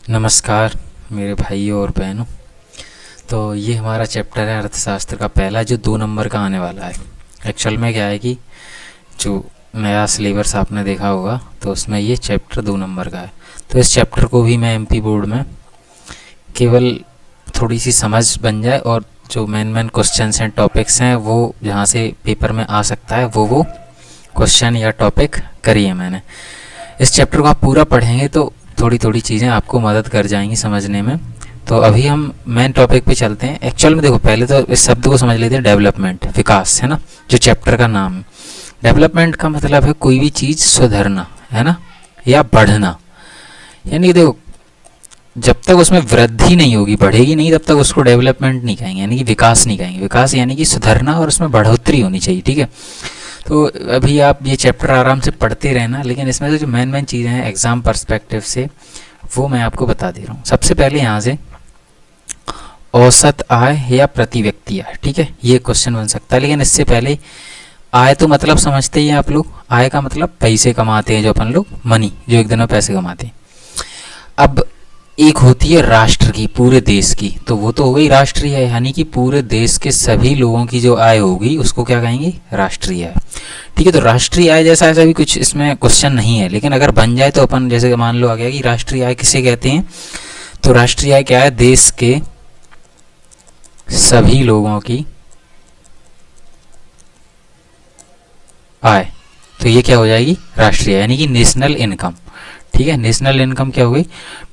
नमस्कार मेरे भाइयों और बहनों। तो ये हमारा चैप्टर है अर्थशास्त्र का पहला, जो 2 नंबर का आने वाला है। एक्चुअल में क्या है कि जो नया सिलेबस आपने देखा होगा तो उसमें ये चैप्टर 2 नंबर का है। तो इस चैप्टर को भी मैं एमपी बोर्ड में केवल थोड़ी सी समझ बन जाए और जो मेन क्वेश्चंस हैं, टॉपिक्स हैं, वो जहाँ से पेपर में आ सकता है वो क्वेश्चन या टॉपिक करिए मैंने। इस चैप्टर को आप पूरा पढ़ेंगे तो थोड़ी थोड़ी चीज़ें आपको मदद कर जाएंगी समझने में। तो अभी हम मेन टॉपिक पे चलते हैं। एक्चुअल में देखो, पहले तो इस शब्द को समझ लेते हैं, डेवलपमेंट, विकास, है ना, जो चैप्टर का नाम है। डेवलपमेंट का मतलब है कोई भी चीज़ सुधरना, है ना, या बढ़ना। यानी देखो, जब तक उसमें वृद्धि नहीं होगी, बढ़ेगी नहीं, तब तक उसको डेवलपमेंट नहीं कहेंगे, यानी कि विकास नहीं कहेंगे। विकास यानी कि सुधरना और उसमें बढ़ोतरी होनी चाहिए, ठीक है। तो अभी आप ये चैप्टर आराम से पढ़ते रहना, लेकिन इसमें से जो मेन चीज़ें हैं एग्ज़ाम पर्सपेक्टिव से, वो मैं आपको बता दे रहा हूँ। सबसे पहले यहाँ से औसत आय या प्रति व्यक्ति आय, ठीक है, ये क्वेश्चन बन सकता है। लेकिन इससे पहले आय तो मतलब समझते ही हैं आप लोग। आय का मतलब पैसे कमाते हैं जो अपन लोग, मनी, जो एक दिन में पैसे कमाते हैं। अब एक होती है राष्ट्र की, पूरे देश की, तो वो तो हो गई राष्ट्रीय आय, यानी कि पूरे देश के सभी लोगों की जो आय होगी उसको क्या कहेंगे, राष्ट्रीय आय, ठीक है। तो राष्ट्रीय आय जैसा ऐसा भी कुछ इसमें क्वेश्चन नहीं है, लेकिन अगर बन जाए तो अपन, जैसे मान लो आ गया कि राष्ट्रीय आय किसे कहते हैं, तो राष्ट्रीय आय क्या है, देश के सभी लोगों की आय। तो ये क्या हो जाएगी, राष्ट्रीय, यानी कि नेशनल इनकम, ठीक है। नेशनल इनकम क्या हो गई,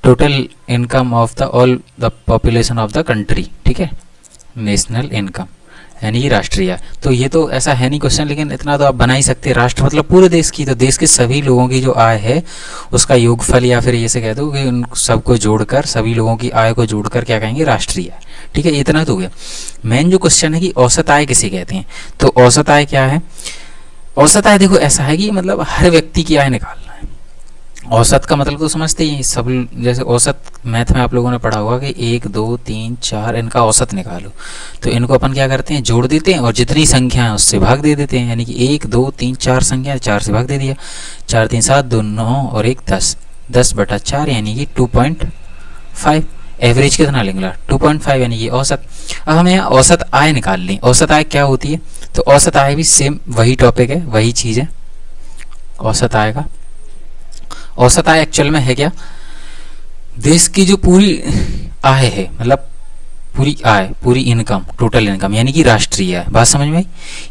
total income of the all the population of the country, ठीक है, नेशनल इनकम यानी कि राष्ट्रीय। तो ये तो ऐसा है नहीं क्वेश्चन, लेकिन इतना तो आप बना ही सकते हैं। राष्ट्र मतलब पूरे देश की, तो देश के सभी लोगों की जो आय है उसका योगफल, या फिर ये से कह दो कि उन सबको जोड़कर, सभी लोगों की आय को जोड़कर क्या कहेंगे, राष्ट्रीय आय, ठीक है। इतना तो हो गया। मेन जो क्वेश्चन है कि औसत आय किसे कहते हैं, तो औसत आय क्या है। औसत आय देखो ऐसा है कि मतलब हर व्यक्ति की आय निकालना है। औसत का मतलब तो समझते ही हैं सब, जैसे औसत मैथ में आप लोगों ने पढ़ा होगा कि 1 2 3 4 इनका औसत निकालो। तो इनको अपन क्या करते हैं, जोड़ देते हैं और जितनी संख्या है उससे भाग दे देते हैं। यानी कि 1 2 3 4 संख्या, 4 से भाग दे दिया, 4 3 7 2 9 और 1 10, 10/4 यानी कि 2.5। एवरेज कितना निकला, 2.5, यानी कि औसत। अब हमें यहाँ औसत आय निकाल लें। औसत आय क्या होती है, तो औसत आय भी सेम वही टॉपिक है, वही चीज़ है औसत आय का। औसत आय एक्चुअल में है क्या, देश की जो पूरी आय है, मतलब पूरी आय, पूरी इनकम, टोटल इनकम, यानी कि राष्ट्रीय आय। बात समझ में आई।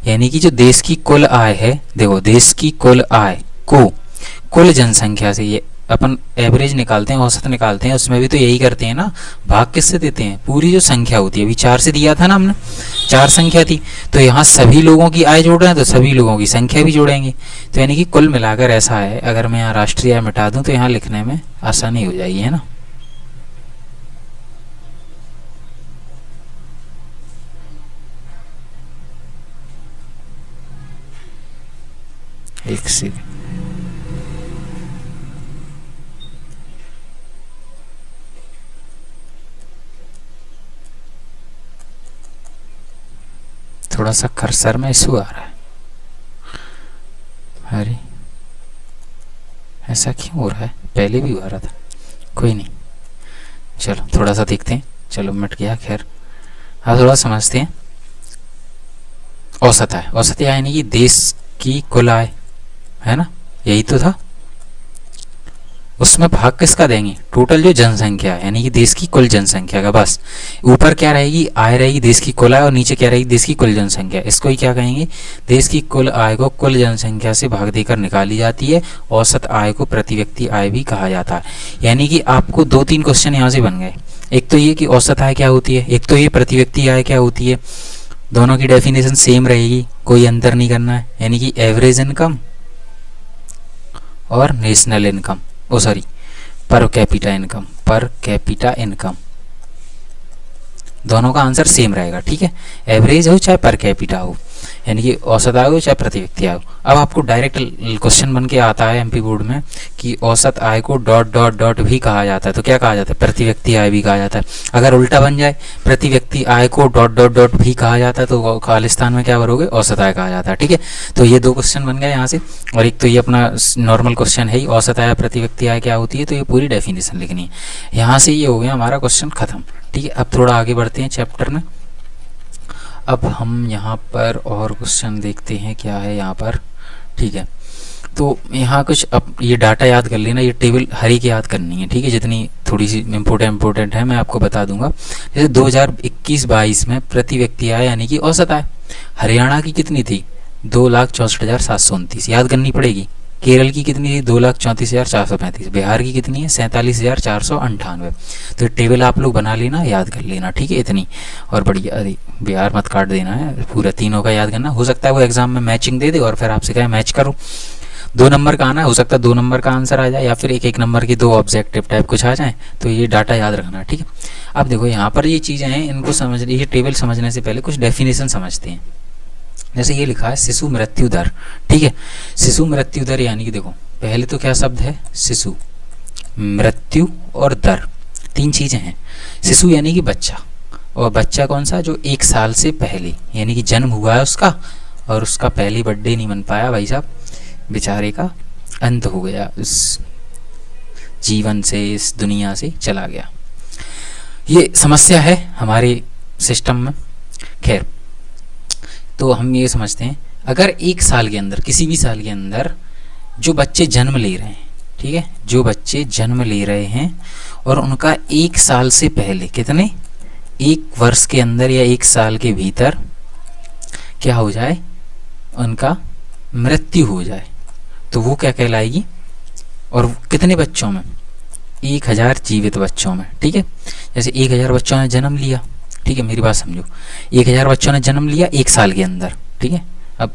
यानी कि जो देश की कुल आय है, देखो देश की कुल आय को कुल जनसंख्या से, ये अपन एवरेज निकालते हैं, औसत निकालते हैं, उसमें भी तो यही करते हैं ना, भाग किससे देते हैं, पूरी जो संख्या होती है। अभी 4 से दिया था ना हमने, 4 संख्या थी, तो यहाँ सभी लोगों की आय जोड़ रहे हैं तो सभी लोगों की संख्या भी जोड़ेंगे। तो यानी कि कुल मिलाकर ऐसा है, अगर मैं यहाँ राष्ट्रीय आय मिटा दूँ तो यहाँ लिखने में आसानी हो जाएगी, है ना। एक से थोड़ा सा कर्सर में इशू आ रहा है। अरे ऐसा क्यों हो रहा है, पहले भी हो रहा था, कोई नहीं, चलो थोड़ा सा देखते हैं। चलो मिट गया, खैर। हाँ, थोड़ा समझते हैं। औसत आय, औसत आय यानी कि देश की कुल आय, है ना, यही तो था। उसमें भाग किसका देंगे, टोटल जो जनसंख्या है, यानी कि देश की कुल जनसंख्या का। बस ऊपर क्या रहेगी, आय रहेगी देश की कुल आय, और नीचे क्या रहेगी, देश की कुल जनसंख्या। इसको ही क्या कहेंगे, देश की कुल आय को कुल जनसंख्या से भाग देकर निकाली जाती है। औसत आय को प्रति व्यक्ति आय भी कहा जाता है। यानी कि आपको 2-3 क्वेश्चन यहाँ से बन गए। एक तो ये कि औसत आय क्या होती है, एक तो ये प्रति व्यक्ति आय क्या होती है। दोनों की डेफिनेशन सेम रहेगी, कोई अंतर नहीं करना है, यानी कि एवरेज इनकम और national income, oh sorry, per capita income, per capita income, दोनों का आंसर सेम रहेगा, ठीक है। एवरेज हो चाहे पर कैपिटा हो, यानी कि औसत आय हो चाहे प्रति व्यक्ति आय हो। अब आपको डायरेक्ट क्वेश्चन बन के आता है एमपी बोर्ड में कि औसत आय को डॉट डॉट डॉट भी कहा जाता है, तो क्या कहा जाता है, प्रति व्यक्ति आय भी कहा जाता है। अगर उल्टा बन जाए प्रति व्यक्ति आय को डॉट डॉट डॉट भी कहा जाता है तो खालिस्तान में क्या भरोगे, औसत आय कहा जाता है। ठीक है, तो ये 2 क्वेश्चन बन गए यहाँ से, और एक तो ये अपना नॉर्मल क्वेश्चन है ही, औसत आय प्रति व्यक्ति आय क्या होती है, तो ये पूरी डेफिनेशन लिखनी है। यहाँ से ये हो गया हमारा क्वेश्चन खत्म। ठीक है, अब थोड़ा आगे बढ़ते हैं चैप्टर में। अब हम यहाँ पर और क्वेश्चन देखते हैं क्या है यहाँ पर। ठीक है, तो यहाँ कुछ, अब ये डाटा याद कर लेना, ये टेबल हर एक याद करनी है। ठीक है, जितनी थोड़ी सी इम्पोर्टेंट है मैं आपको बता दूंगा। जैसे 2021-22 में प्रति व्यक्ति आय यानी कि औसत आय हरियाणा की कितनी थी, 2,64,729, याद करनी पड़ेगी। केरल की कितनी थी, 2,34,435। बिहार की कितनी है, 47,498। तो ये टेबल आप लोग बना लेना, याद कर लेना। ठीक है, इतनी और बढ़िया। अरे बिहार मत काट देना है, पूरा तीनों का याद करना। हो सकता है वो एग्जाम में मैचिंग दे दे और फिर आपसे कहे मैच करो। 2 नंबर का आना है, हो सकता है 2 नंबर का आंसर आ जाए, या फिर 1-1 नंबर की 2 ऑब्जेक्टिव टाइप कुछ आ जाए। तो ये डाटा याद रखना। ठीक है, अब देखो यहाँ पर ये चीज़ें हैं, इनको समझ, ये टेबल समझने से पहले कुछ डेफिनेशन समझते हैं। जैसे ये लिखा है शिशु मृत्यु दर। ठीक है, शिशु मृत्यु दर यानी कि देखो पहले तो क्या शब्द है, शिशु, मृत्यु और दर, 3 चीज़ें हैं। शिशु यानी कि बच्चा, और बच्चा कौन सा, जो 1 साल से पहले यानी कि जन्म हुआ है उसका, और उसका पहली बर्थडे नहीं बन पाया भाई साहब, बेचारे का अंत हो गया, इस जीवन से, इस दुनिया से चला गया। ये समस्या है हमारे सिस्टम में। खैर, तो हम ये समझते हैं अगर 1 साल के अंदर, किसी भी साल के अंदर जो बच्चे जन्म ले रहे हैं, ठीक है, जो बच्चे जन्म ले रहे हैं और उनका 1 साल से पहले कितने, 1 वर्ष के अंदर या 1 साल के भीतर क्या हो जाए, उनका मृत्यु हो जाए, तो वो क्या कहलाएगी। और कितने बच्चों में, 1000 जीवित बच्चों में। ठीक है, जैसे 1000 बच्चों ने जन्म लिया, ठीक है, मेरी बात समझो, 1000 बच्चों ने जन्म लिया 1 साल के अंदर। ठीक है, अब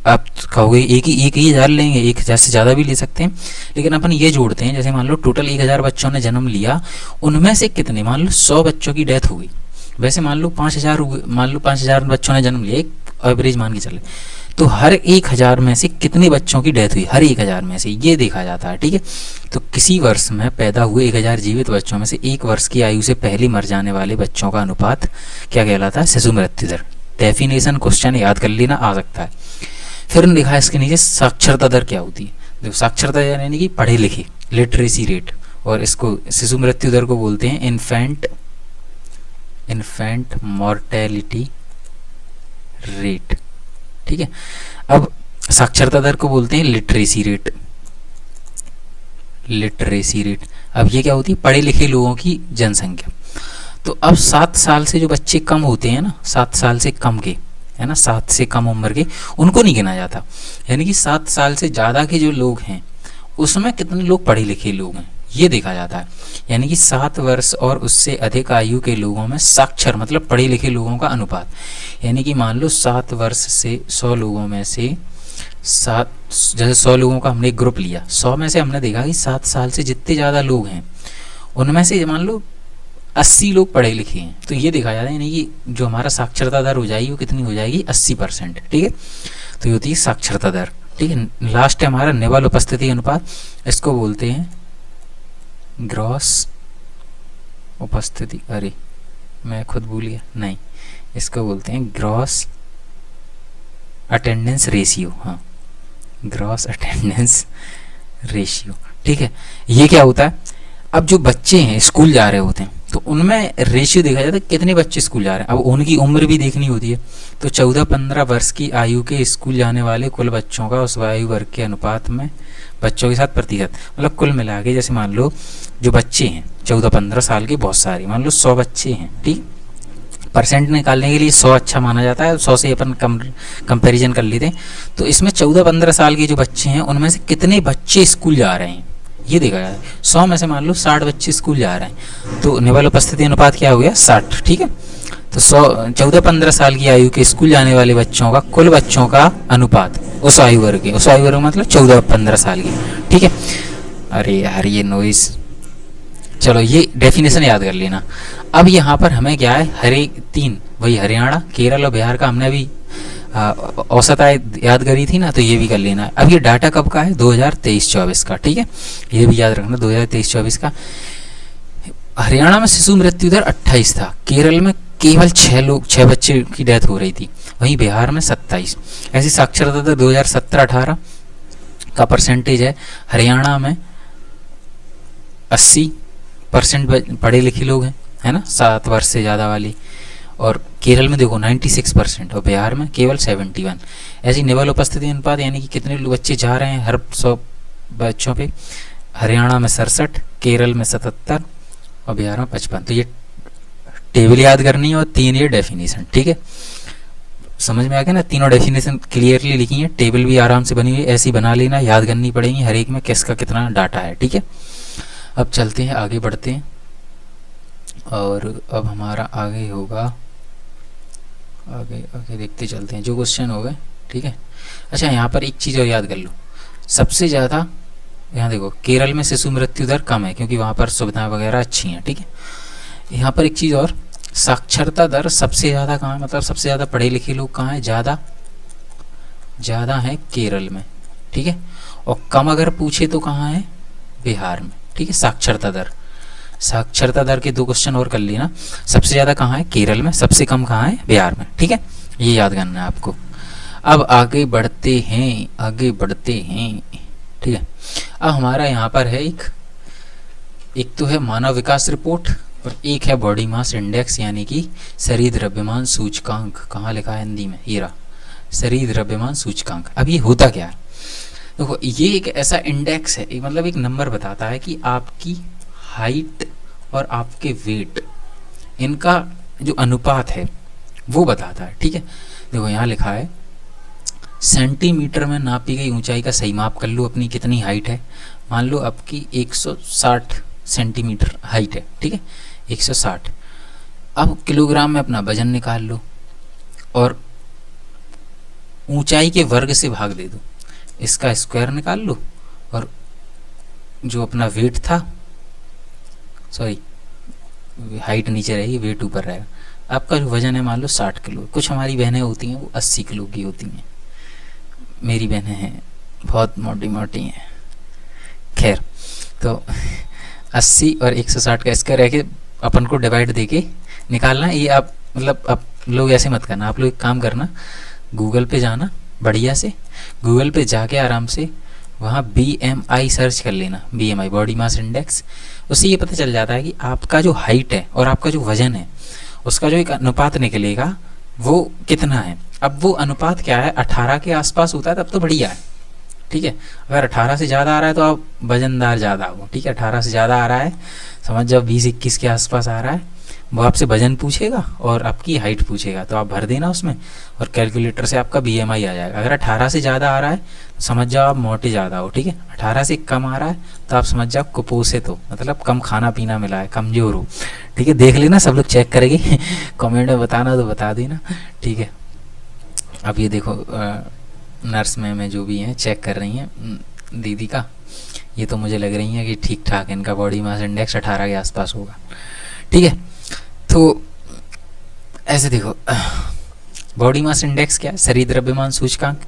आप कहोगे एक ही 1000 लेंगे, 1000 से ज़्यादा भी ले सकते हैं, लेकिन अपन ये जोड़ते हैं, जैसे मान लो टोटल 1000 बच्चों ने जन्म लिया, उनमें से कितने, मान लो 100 बच्चों की डेथ हो गई। वैसे मान लो 5000 मान लो 5000 बच्चों ने जन्म लिया, एक एवरेज मान के चले, तो हर 1000 में से कितने बच्चों की डेथ हुई, हर 1000 में से ये देखा जाता है। ठीक है, तो किसी वर्ष में पैदा हुए 1000 जीवित बच्चों में से 1 वर्ष की आयु से पहले मर जाने वाले बच्चों का अनुपात क्या कहलाता है, शिशु मृत्यु दर। डेफिनेशन क्वेश्चन याद कर लेना, आ सकता है। फिर लिखा है इसके नीचे साक्षरता दर क्या होती है। देखो साक्षरता दर यानी कि पढ़े लिखे, लिटरेसी रेट, और इसको शिशु मृत्यु दर को बोलते हैं इन्फेंट मॉर्टेलिटी रेट। ठीक है, अब साक्षरता दर को बोलते हैं लिटरेसी रेट। अब ये क्या होती है, पढ़े लिखे लोगों की जनसंख्या। तो अब 7 साल से जो बच्चे कम होते हैं ना, 7 साल से कम के, है ना, 7 से कम उम्र के, उनको नहीं गिना जाता। यानी कि 7 साल से ज़्यादा के जो लोग हैं उसमें कितने लोग पढ़े लिखे लोग हैं, ये देखा जाता है। यानी कि 7 वर्ष और उससे अधिक आयु के लोगों में साक्षर मतलब पढ़े लिखे लोगों का अनुपात, यानी कि मान लो 7 वर्ष से 100 लोगों में से 7, जैसे 100 लोगों का हमने एक ग्रुप लिया, 100 में से हमने देखा कि 7 साल से जितने ज़्यादा लोग हैं उनमें से मान लो 80 लोग पढ़े लिखे हैं, तो ये देखा जाता है। यानी कि जो हमारा साक्षरता दर हो जाएगी वो कितनी हो जाएगी, 80%। ठीक है, तो ये होती है साक्षरता दर। ठीक है, लास्ट है हमारा निवल उपस्थिति अनुपात, इसको बोलते हैं ग्रॉस उपस्थिति, अरे मैं खुद भूल गया, नहीं, इसको बोलते हैं ग्रॉस अटेंडेंस रेशियो। हाँ, ग्रॉस अटेंडेंस रेशियो। ठीक है, ये क्या होता है, अब जो बच्चे हैं स्कूल जा रहे होते हैं तो उनमें रेशियो देखा जाता है कितने बच्चे स्कूल जा रहे हैं। अब उनकी उम्र भी देखनी होती है, तो 14-15 वर्ष की आयु के स्कूल जाने वाले कुल बच्चों का उस आयु वर्ग के अनुपात में बच्चों के साथ प्रतिशत, मतलब कुल मिला के, जैसे मान लो जो बच्चे हैं 14-15 साल के बहुत सारे, मान लो 100 बच्चे हैं, ठीक, परसेंट निकालने के लिए 100 अच्छा माना जाता है, 100 से अपन कंपैरिजन कर लेते हैं। तो इसमें 14-15 साल के जो बच्चे हैं उनमें से कितने बच्चे स्कूल जा रहे हैं ये देखा जाए। 100 में से मान लो 60 बच्चे स्कूल जा रहे हैं, तो निवल उपस्थिति अनुपात क्या हो गया, 60। ठीक है, तो 14-15 साल की आयु के स्कूल जाने वाले बच्चों का कुल बच्चों का अनुपात उस आयु वर्ग के, उस आयु वर्ग मतलब 14-15 साल की। ठीक है, अरे यार ये नॉइस, चलो ये डेफिनेशन याद कर लेना। अब यहाँ पर हमें क्या है, हर एक 3, वही हरियाणा, केरल और बिहार का हमने अभी औसत आय याद करी थी ना, तो ये भी कर लेना है। अब ये डाटा कब का है, 2023-24 का, ठीक है, ये भी याद रखना 2023-24 का। हरियाणा में शिशु मृत्यु दर 28 था, केरल में केवल 6 बच्चे की डेथ हो रही थी, वहीं बिहार में 27। ऐसी साक्षरता दर 2017-18 का परसेंटेज है, हरियाणा में 80% पढ़े लिखे लोग हैं, है ना, 7 वर्ष से ज़्यादा वाली, और केरल में देखो 96% और बिहार में केवल 71। ऐसी निवल उपस्थिति अनुपात यानी कि कितने बच्चे जा रहे हैं हर 100 बच्चों पे, हरियाणा में 67, केरल में 77 और बिहार में 55। तो ये टेबल याद करनी है और 3 ये डेफिनेशन, ठीक है, समझ में आ गया ना, तीनों डेफिनेशन क्लियरली लिखी है, टेबल भी आराम से बनी हुई है, ऐसी बना लेना, याद करनी पड़ेगी हर एक में किसका कितना डाटा है, ठीक है। अब चलते हैं आगे बढ़ते हैं, और अब हमारा आगे होगा, आगे देखते चलते हैं जो क्वेश्चन हो गए, ठीक है। अच्छा, यहाँ पर एक चीज़ और याद कर लो, सबसे ज़्यादा यहाँ देखो केरल में शिशु मृत्यु दर कम है क्योंकि वहाँ पर सुविधाएं वगैरह अच्छी हैं, ठीक है। यहाँ पर एक चीज़ और, साक्षरता दर सबसे ज़्यादा कहाँ है, मतलब सबसे ज़्यादा पढ़े लिखे लोग कहाँ हैं, ज़्यादा हैं केरल में, ठीक है, और कम अगर पूछे तो कहाँ है, बिहार में, ठीक है। साक्षरता दर के 2 क्वेश्चन और कर लेना, सबसे ज़्यादा कहाँ है, केरल में, सबसे कम कहाँ है, बिहार में, ठीक है, ये याद करना है आपको। अब आगे बढ़ते हैं, ठीक है। अब हमारा यहाँ पर है एक तो है मानव विकास रिपोर्ट और एक है बॉडी मास इंडेक्स यानी कि शरीर द्रव्यमान सूचकांक। कहाँ लिखा है हिंदी में, ये रहा, शरीर द्रव्यमान सूचकांक। अब ये होता क्या है, देखो ये एक ऐसा इंडेक्स है, मतलब एक नंबर बताता है कि आपकी हाइट और आपके वेट, इनका जो अनुपात है वो बताता है, ठीक है। देखो यहाँ लिखा है सेंटीमीटर में नापी गई ऊंचाई का सही माप कर लो, अपनी कितनी हाइट है, मान लो आपकी 160 सेंटीमीटर हाइट है, ठीक है, 160। अब किलोग्राम में अपना वजन निकाल लो और ऊंचाई के वर्ग से भाग दे दो, इसका स्क्वायर निकाल लो, और जो अपना वेट था, सॉरी हाइट नीचे रहेगी, वेट ऊपर रहेगा, आपका जो वजन है मान लो 60 किलो। कुछ हमारी बहनें होती हैं वो 80 किलो की होती हैं, मेरी बहनें हैं बहुत मोटी हैं, खैर तो 80 और 160 का स्क्वायर रह के अपन को डिवाइड देके निकालना है। ये आप मतलब आप लोग ऐसे मत करना, आप लोग एक काम करना, गूगल पे जाना, बढ़िया से गूगल पे जाके आराम से वहाँ BMI सर्च कर लेना, BMI बॉडी मास इंडेक्स। उससे ये पता चल जाता है कि आपका जो हाइट है और आपका जो वजन है उसका जो एक अनुपात निकलेगा वो कितना है। अब वो अनुपात क्या है, 18 के आसपास होता है तब तो बढ़िया है, ठीक है। अगर 18 से ज़्यादा आ रहा है तो आप वजनदार ज़्यादा हो, ठीक है। 18 से ज़्यादा आ रहा है, समझ जाओ 20-21 के आसपास आ रहा है, वो आपसे वजन पूछेगा और आपकी हाइट पूछेगा, तो आप भर देना उसमें और कैलकुलेटर से आपका BMI आ जाएगा। अगर 18 से ज़्यादा आ रहा है तो समझ जाओ आप मोटे ज़्यादा हो, ठीक है। 18 से कम आ रहा है तो आप समझ जाओ कुपोषित हो, मतलब कम खाना पीना मिला है, कमज़ोर हो, ठीक है। देख लेना, सब लोग चेक करेंगे कमेंट में बताना तो बता देना, ठीक है। अब ये देखो नर्स में जो भी हैं चेक कर रही हैं दीदी का, ये तो मुझे लग रही है कि ठीक ठाक इनका बॉडी मास इंडेक्स 18 के आसपास होगा, ठीक है। तो ऐसे देखो बॉडी मास इंडेक्स क्या है, शरीर द्रव्यमान सूचकांक।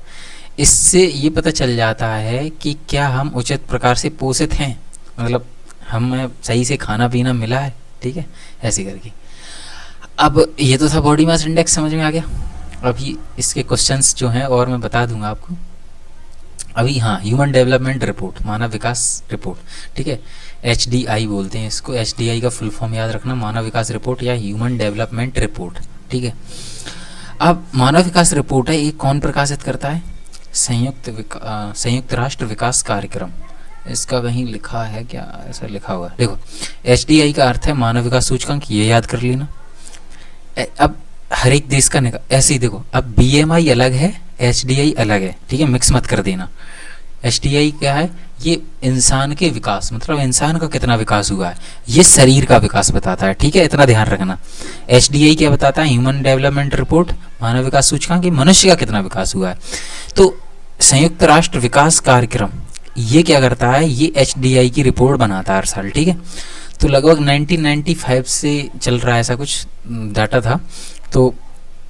इससे ये पता चल जाता है कि क्या हम उचित प्रकार से पोषित हैं, मतलब हमें सही से खाना पीना मिला है, ठीक है, ऐसे करके। अब ये तो था बॉडी मास इंडेक्स, समझ में आ गया। अभी इसके क्वेश्चंस जो हैं और मैं बता दूंगा आपको। अभी हाँ, ह्यूमन डेवलपमेंट रिपोर्ट, मानव विकास रिपोर्ट, ठीक है, HDI बोलते हैं इसको। HDI का फुल फॉर्म याद रखना, मानव विकास रिपोर्ट या ह्यूमन डेवलपमेंट रिपोर्ट, ठीक है। अब मानव विकास रिपोर्ट है, ये कौन प्रकाशित करता है, संयुक्त राष्ट्र विकास कार्यक्रम। इसका कहीं लिखा है क्या, ऐसा लिखा हुआ है, देखो HDI का अर्थ है मानव विकास सूचकांक, ये याद कर लेना। अब हर एक देश का ऐसे ही देखो, अब BMI अलग है, HDI अलग है, ठीक है, मिक्स मत कर देना। HDI क्या है, ये इंसान के विकास, मतलब इंसान का कितना विकास हुआ है, ये शरीर का विकास बताता है, ठीक है, इतना ध्यान रखना। HDI क्या बताता है, ह्यूमन डेवलपमेंट रिपोर्ट, मानव विकास सूचकांक, मनुष्य का कितना विकास हुआ है। तो संयुक्त राष्ट्र विकास कार्यक्रम ये क्या करता है, ये HDI की रिपोर्ट बनाता है हर साल, ठीक है। तो लगभग 1995 से चल रहा है, ऐसा कुछ डाटा था। तो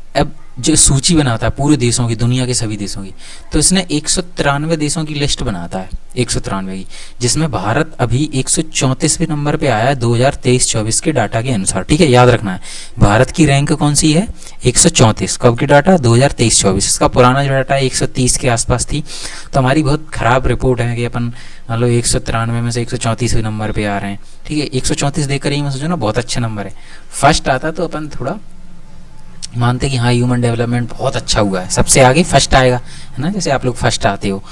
अब जो सूची बनाता है पूरे देशों की, दुनिया के सभी देशों की, तो इसने 193 देशों की लिस्ट बनाता है, 193 की, जिसमें भारत अभी 134वें नंबर पे आया है 2023-24 के डाटा के अनुसार। ठीक है, याद रखना है भारत की रैंक कौन सी है, 134। कब की डाटा, 2023-24। इसका पुराना जो डाटा है 130 के आसपास थी। तो हमारी बहुत ख़राब रिपोर्ट है कि अपन मान लो 193 में से 134वें नंबर पे आ रहे हैं। ठीक है, 134 देखकर ही मैं सोचो ना बहुत अच्छा नंबर है। फर्स्ट आता तो अपन थोड़ा मानते कि हाँ ह्यूमन डेवलपमेंट बहुत अच्छा हुआ है, सबसे आगे फर्स्ट आएगा, है ना, जैसे आप लोग फर्स्ट आते हो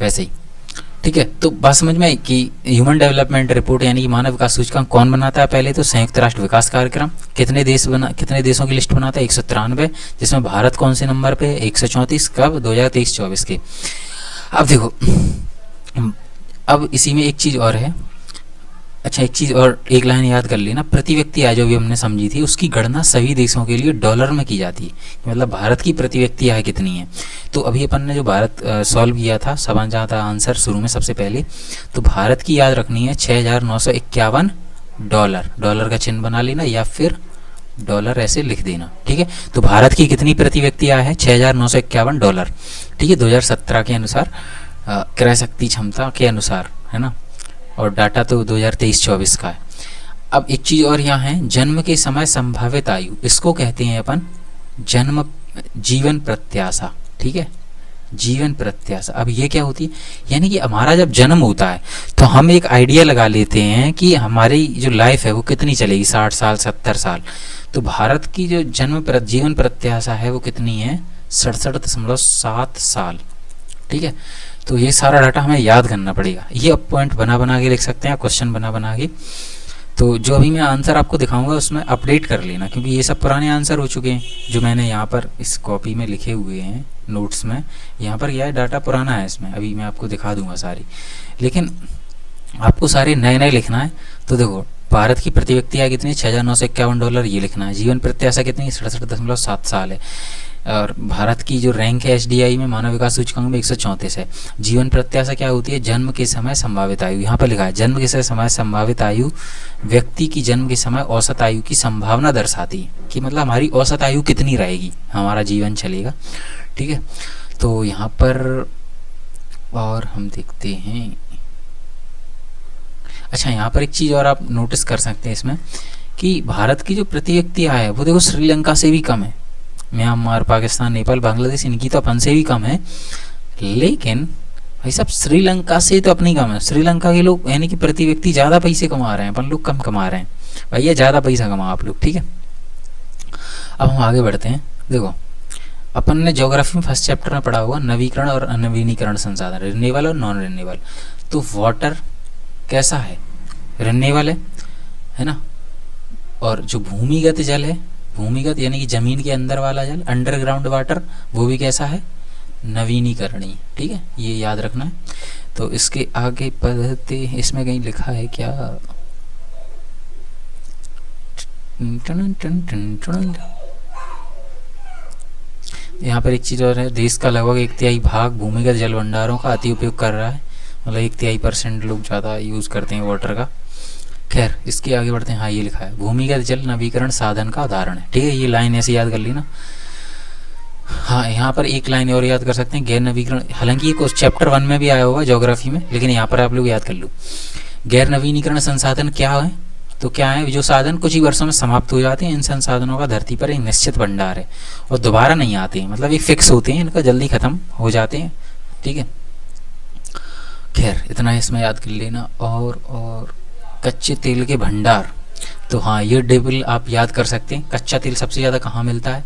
वैसे ही। ठीक है, तो बात समझ में आई कि ह्यूमन डेवलपमेंट रिपोर्ट यानी कि मानव विकास सूचकांक कौन बनाता है, पहले तो संयुक्त राष्ट्र विकास कार्यक्रम। कितने देशों की लिस्ट बनाता है, 193, जिसमें भारत कौन से नंबर पे, 134। कब, 2023-24 के। अब देखो, अब इसी में एक चीज़ और है, अच्छा एक चीज़ और, एक लाइन याद कर लेना, प्रति व्यक्ति आय जो भी हमने समझी थी उसकी गणना सभी देशों के लिए डॉलर में की जाती है, मतलब भारत की प्रति व्यक्ति आय कितनी है। तो अभी अपन ने जो भारत सॉल्व किया था, सवाल जहाँ था आंसर शुरू में सबसे पहले, तो भारत की याद रखनी है 6,951 डॉलर, डॉलर का चिन्ह बना लेना या फिर डॉलर ऐसे लिख देना। ठीक है, तो भारत की कितनी प्रति व्यक्ति आय है, 6,951 डॉलर। ठीक है, 2017 के अनुसार, क्रय शक्ति क्षमता के अनुसार, है ना, और डाटा तो 2023-24 का है। अब एक चीज़ और यहाँ है, जन्म के समय संभावित आयु, इसको कहते हैं अपन जन्म जीवन प्रत्याशा। ठीक है, जीवन प्रत्याशा। अब ये क्या होती है, यानी कि हमारा जब जन्म होता है तो हम एक आइडिया लगा लेते हैं कि हमारी जो लाइफ है वो कितनी चलेगी, 60 साल 70 साल। तो भारत की जो जीवन प्रत्याशा है वो कितनी है, 67.7 साल। ठीक है, तो ये सारा डाटा हमें याद करना पड़ेगा, ये अब पॉइंट बना के लिख सकते हैं, क्वेश्चन बना के। तो जो अभी मैं आंसर आपको दिखाऊंगा उसमें अपडेट कर लेना, क्योंकि ये सब पुराने आंसर हो चुके हैं जो मैंने यहाँ पर इस कॉपी में लिखे हुए हैं नोट्स में। यहाँ पर यह डाटा पुराना है, इसमें अभी मैं आपको दिखा दूंगा सारी, लेकिन आपको सारे नए लिखना है। तो देखो, भारत की प्रति व्यक्ति आय कितनी, 6,951 डॉलर, ये लिखना है। जीवन प्रत्याशा कितनी, 67.7 साल है। और भारत की जो रैंक है एसडीआई में, मानव विकास सूचकांक में, 134 है। जीवन प्रत्याशा क्या होती है, जन्म के समय संभावित आयु, यहाँ पर लिखा है जन्म के समय संभावित आयु व्यक्ति की जन्म के समय औसत आयु की संभावना दर्शाती है, कि मतलब हमारी औसत आयु कितनी रहेगी, हमारा जीवन चलेगा। ठीक है, तो यहाँ पर और हम देखते हैं, अच्छा यहाँ पर एक चीज़ और आप नोटिस कर सकते हैं इसमें, कि भारत की जो प्रति व्यक्ति आय है वो देखो श्रीलंका से भी कम है, म्यांमार, पाकिस्तान, नेपाल, बांग्लादेश, इनकी तो अपन से भी कम है। लेकिन भाई साहब श्रीलंका से तो अपनी कम है, श्रीलंका के लोग यानी कि प्रति व्यक्ति ज़्यादा पैसे कमा रहे हैं, अपन लोग कम कमा रहे हैं। भैया ज़्यादा पैसा कमाओ आप लोग। ठीक है, अब हम आगे बढ़ते हैं। देखो, अपन ने ज्योग्राफी में फर्स्ट चैप्टर में पढ़ा हुआ नवीकरण और अनवीनीकरण संसाधन, रिन्यूएबल और नॉन रिन्यूएबल। तो वाटर कैसा है, रिन्यूएबल है ना, और जो भूमिगत जल है, भूमिगत यानी कि जमीन के अंदर वाला जल, अंडरग्राउंड वाटर, वो भी कैसा है, नवीनीकरणीय। ठीक है, ये याद रखना है। तो इसके आगे पढ़ते, इसमें कहीं लिखा है क्या, यहाँ पर एक चीज़ और है, देश का लगभग 1/3 भाग भूमिगत जल भंडारों का अति उपयोग कर रहा है, मतलब 1/3% लोग ज़्यादा यूज़ करते हैं वाटर का। खैर, इसके आगे बढ़ते हैं। हाँ, ये लिखा है भूमिगत जल नवीकरण साधन का उदाहरण है। ठीक है, ये लाइन ऐसे याद कर ली ना। हाँ, यहाँ पर एक लाइन और याद कर सकते हैं, गैर नवीकरण, हालांकि ये कुछ चैप्टर 1 में भी आया होगा ज्योग्राफी में, लेकिन यहाँ पर आप लोग याद कर लो। गैर नवीनीकरण संसाधन क्या है, तो क्या है, जो साधन कुछ ही वर्षों में समाप्त हो जाते हैं, इन संसाधनों का धरती पर एक निश्चित भंडार है और दोबारा नहीं आते हैं, मतलब ये फिक्स होते हैं, इनका जल्दी खत्म हो जाते हैं। ठीक है, खैर इतना इसमें याद कर लेना। और कच्चे तेल के भंडार, तो हाँ ये टेबल आप याद कर सकते हैं। कच्चा तेल सबसे ज़्यादा कहाँ मिलता है,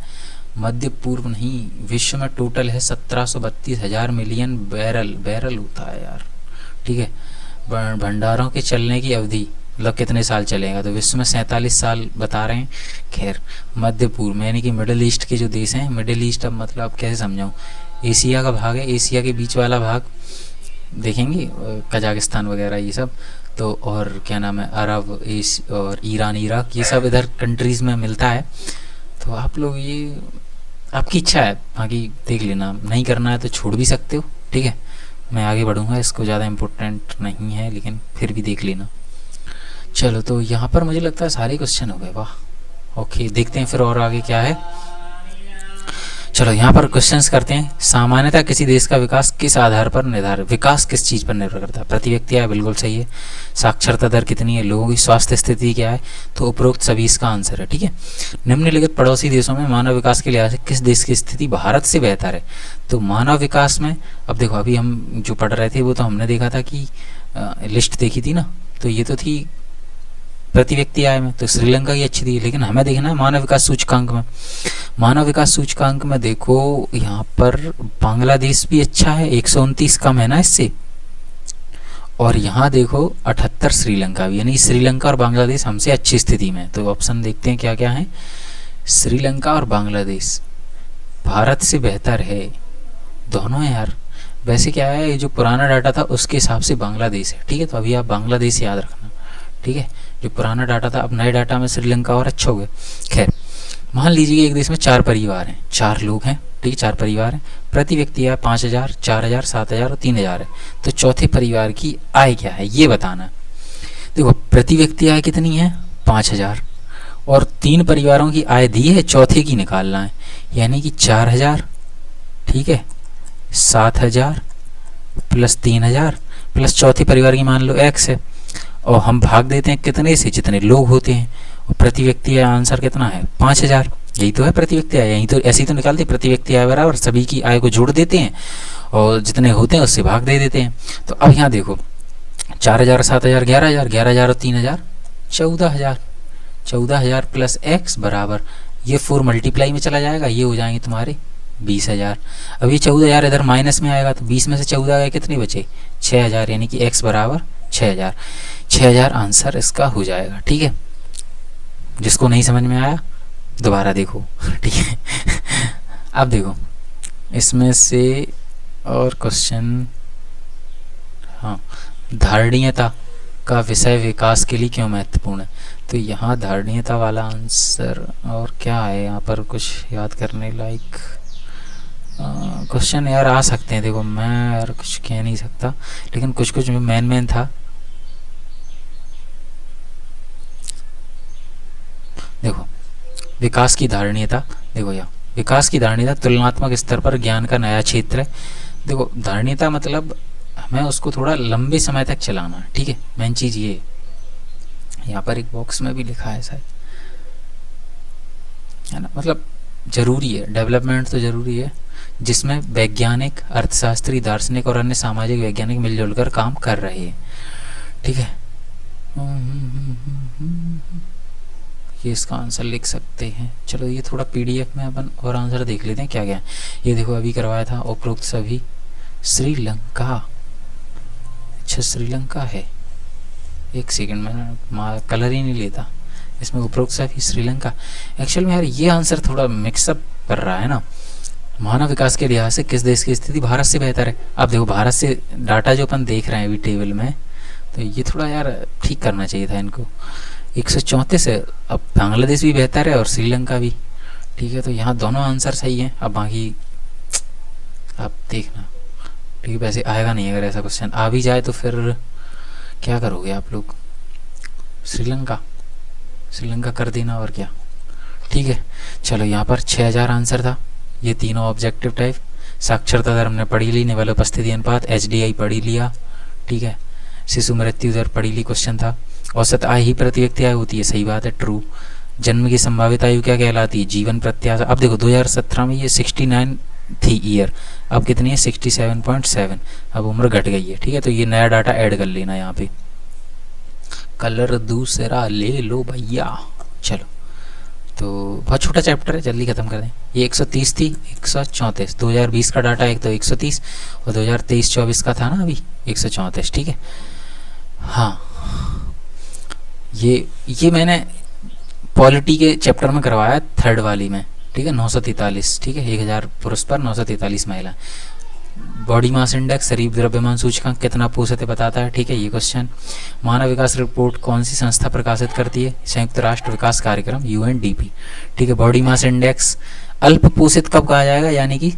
मध्य पूर्व नहीं, विश्व में टोटल है 1732,000 मिलियन बैरल होता है यार। ठीक है, भंडारों के चलने की अवधि मतलब कितने साल चलेगा, तो विश्व में 47 साल बता रहे हैं। खैर, मध्य पूर्व में यानी कि मिडिल ईस्ट के जो देश हैं, मिडिल ईस्ट अब मतलब कैसे समझाऊँ, एशिया का भाग है, एशिया के बीच वाला भाग देखेंगे, कजाकिस्तान वगैरह ये सब, तो और क्या नाम है, अरब और ईरान, इराक, ये सब इधर कंट्रीज़ में मिलता है। तो आप लोग ये आपकी इच्छा है, बाकी देख लेना, नहीं करना है तो छोड़ भी सकते हो। ठीक है, मैं आगे बढ़ूँगा, इसको ज़्यादा इम्पोर्टेंट नहीं है लेकिन फिर भी देख लेना। चलो, तो यहाँ पर मुझे लगता है सारे क्वेश्चन हो गए। वाह, ओके, देखते हैं फिर और आगे क्या है। चलो यहाँ पर क्वेश्चंस करते हैं। सामान्यतः किसी देश का विकास किस आधार पर निर्धारित, विकास किस चीज़ पर निर्भर करता है? प्रति व्यक्ति आय, बिल्कुल सही है। साक्षरता दर कितनी है, लोगों की स्वास्थ्य स्थिति क्या है, तो उपरोक्त सभी इसका आंसर है। ठीक है, निम्नलिखित पड़ोसी देशों में मानव विकास के लिहाज से किस देश की स्थिति भारत से बेहतर है? तो मानव विकास में, अब देखो अभी हम जो पढ़ रहे थे वो तो हमने देखा था कि लिस्ट देखी थी ना, तो ये तो थी प्रति व्यक्ति आय में, तो श्रीलंका की अच्छी थी। लेकिन हमें देखना है मानव विकास सूचकांक में। मानव विकास सूचकांक में देखो यहाँ पर बांग्लादेश भी अच्छा है, 129 कम है ना इससे, और यहाँ देखो 78 श्रीलंका भी, यानी श्रीलंका और बांग्लादेश हमसे अच्छी स्थिति में। तो ऑप्शन देखते हैं क्या क्या है। श्रीलंका और बांग्लादेश भारत से बेहतर है, दोनों है यार। वैसे क्या है, ये जो पुराना डाटा था उसके हिसाब से बांग्लादेश है। ठीक है, तो अभी आप बांग्लादेश याद रखना। ठीक है, जो पुराना डाटा था, अब नए डाटा में श्रीलंका और अच्छा हो गया। खैर, मान लीजिए एक देश में 4 परिवार हैं, 4 लोग हैं। ठीक है, 4 परिवार हैं, प्रति व्यक्ति आय 5000, 4000, 7000 और 3000 है। तो चौथे परिवार की आय क्या है ये बताना। देखो प्रति व्यक्ति आय कितनी है, 5000, और 3 परिवारों की आय दी है, चौथे की निकालना है, यानी कि 4000, ठीक है, 7000 प्लस 3000 प्लस चौथे परिवार की मान लो x है, और हम भाग देते हैं कितने से, जितने लोग होते हैं। और प्रति व्यक्ति आय आंसर कितना है, 5000। यही तो है प्रति व्यक्ति आय, यही तो ऐसे ही तो निकालते, प्रति व्यक्ति आय बराबर सभी की आय को जोड़ देते हैं और जितने होते हैं उससे भाग दे देते हैं। तो अब यहाँ देखो 4000, 7000, 11000, 11000 और 3000 14000, 14000 प्लस x बराबर, ये 4 मल्टीप्लाई में चला जाएगा, ये हो जाएंगे तुम्हारे 20000। अब ये 14000 इधर माइनस में आएगा, तो 20 में से 14 गए, कितने बचे, 6000, यानी कि x बराबर 6000। 6000 आंसर इसका हो जाएगा। ठीक है, जिसको नहीं समझ में आया दोबारा देखो। ठीक है, अब देखो इसमें से और क्वेश्चन, हाँ, धारणीयता का विषय विकास के लिए क्यों महत्वपूर्ण है? तो यहाँ धारणीयता वाला आंसर, और क्या है यहाँ पर कुछ याद करने लायक क्वेश्चन यार आ सकते हैं। देखो मैं यार कुछ कह नहीं सकता, लेकिन कुछ कुछ मेन था। देखो विकास की धारणीयता, देखो यहाँ विकास की धारणीयता तुलनात्मक स्तर पर ज्ञान का नया क्षेत्र है। देखो धारणीयता मतलब हमें उसको थोड़ा लंबे समय तक चलाना है। ठीक है, मेन चीज़ ये, यहाँ पर एक बॉक्स में भी लिखा है शायद, है ना, मतलब जरूरी है, डेवलपमेंट तो जरूरी है, जिसमें वैज्ञानिक, अर्थशास्त्री, दार्शनिक और अन्य सामाजिक वैज्ञानिक मिलजुल कर काम कर रहे हैं। ठीक है, ये इसका आंसर लिख सकते हैं। चलो ये थोड़ा पीडीएफ में अपन और आंसर देख लेते हैं क्या क्या। ये देखो अभी करवाया था, उपरोक्त सभी श्रीलंका, अच्छा श्रीलंका है, एक सेकंड मैंने कलर ही नहीं लेता, इसमें उपरोक्त सभी श्रीलंका। एक्चुअल में यार ये आंसर थोड़ा मिक्सअप कर रहा है ना। मानव विकास के लिहाज से किस देश की स्थिति भारत से बेहतर है? अब देखो भारत से डाटा जो अपन देख रहे हैं अभी टेबल में, तो ये थोड़ा यार ठीक करना चाहिए था इनको। 134 है, अब बांग्लादेश भी बेहतर है और श्रीलंका भी। ठीक है, तो यहाँ दोनों आंसर सही हैं। अब बाकी आप देखना। ठीक है, वैसे आएगा नहीं, अगर ऐसा क्वेश्चन आ भी जाए तो फिर क्या करोगे आप लोग, श्रीलंका कर देना और क्या। ठीक है, चलो यहाँ पर 6000 आंसर था। ये तीनों ऑब्जेक्टिव टाइप, साक्षरता दर हमने पढ़ी ली, निवल उपस्थिति अनुपात, HDI पढ़ी लिया। ठीक है, शिशु मृत्यु दर पढ़ी ली, क्वेश्चन था। औसत आय ही प्रति व्यक्ति आय होती है, सही बात है, ट्रू। जन्म की संभावित आयु क्या कहलाती है, जीवन प्रत्याशा। अब देखो 2017 में ये 69 थी ईयर, अब कितनी है 67.7, अब उम्र घट गई है। ठीक है, तो ये नया डाटा ऐड कर लेना यहाँ पे। कलर दूसरा ले लो भैया। चलो, तो बहुत छोटा चैप्टर है, जल्दी खत्म कर दें। ये 130 थी, 134, 2020 का डाटा एक तो 130 और 2023-24 का था ना अभी 134। ठीक है, हाँ, ये मैंने पॉलिटी के चैप्टर में करवाया, थर्ड वाली में। ठीक है, 943। ठीक है, 1000 पुरुष पर 943 महिला। बॉडी मास इंडेक्स, शरीर द्रव्यमान सूचकांक कितना पोषित बताता है। ठीक है, ये क्वेश्चन। मानव विकास रिपोर्ट कौन सी संस्था प्रकाशित करती है, संयुक्त राष्ट्र विकास कार्यक्रम, UNDP। ठीक है, बॉडी मास इंडेक्स अल्प पोषित कब कहा जाएगा, यानी कि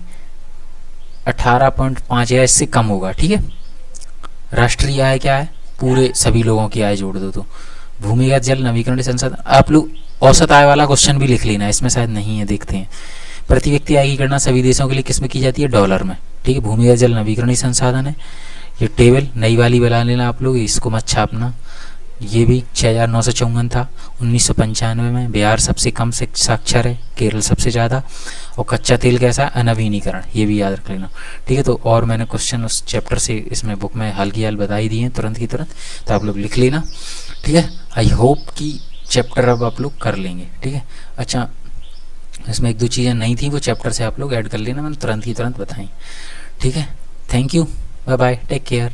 18.5 या इससे कम होगा। ठीक है, राष्ट्रीय आय क्या है, पूरे सभी लोगों की आय जोड़ दो तो। भूमिगत जल, नवीकरणीय संसाधन, आप लोग औसत आय वाला क्वेश्चन भी लिख लेना, इसमें शायद नहीं है, देखते हैं। प्रति व्यक्ति आय की गणना सभी देशों के लिए किस में की जाती है? डॉलर में। ठीक है, भूमिगत जल नवीकरणीय संसाधन है। ये टेबल नई वाली बना लेना आप लोग, इसको मत छापना। ये भी 6954 था 1995 में। बिहार सबसे कम से साक्षर है, केरल सबसे ज़्यादा। और कच्चा तेल कैसा है? अनवीनीकरण, ये भी याद रख लेना। ठीक है, तो और मैंने क्वेश्चन उस चैप्टर से इसमें बुक में हल की हल बता ही दिए हैं तुरंत की तुरंत, तो आप लोग लिख लेना। ठीक है, आई होप कि चैप्टर अब आप लोग कर लेंगे। ठीक है, अच्छा इसमें एक दो चीज़ें नहीं थी, वो चैप्टर से आप लोग ऐड कर लेना, मैंने तुरंत ही तुरंत बताई। ठीक है, thank you, bye bye, take care.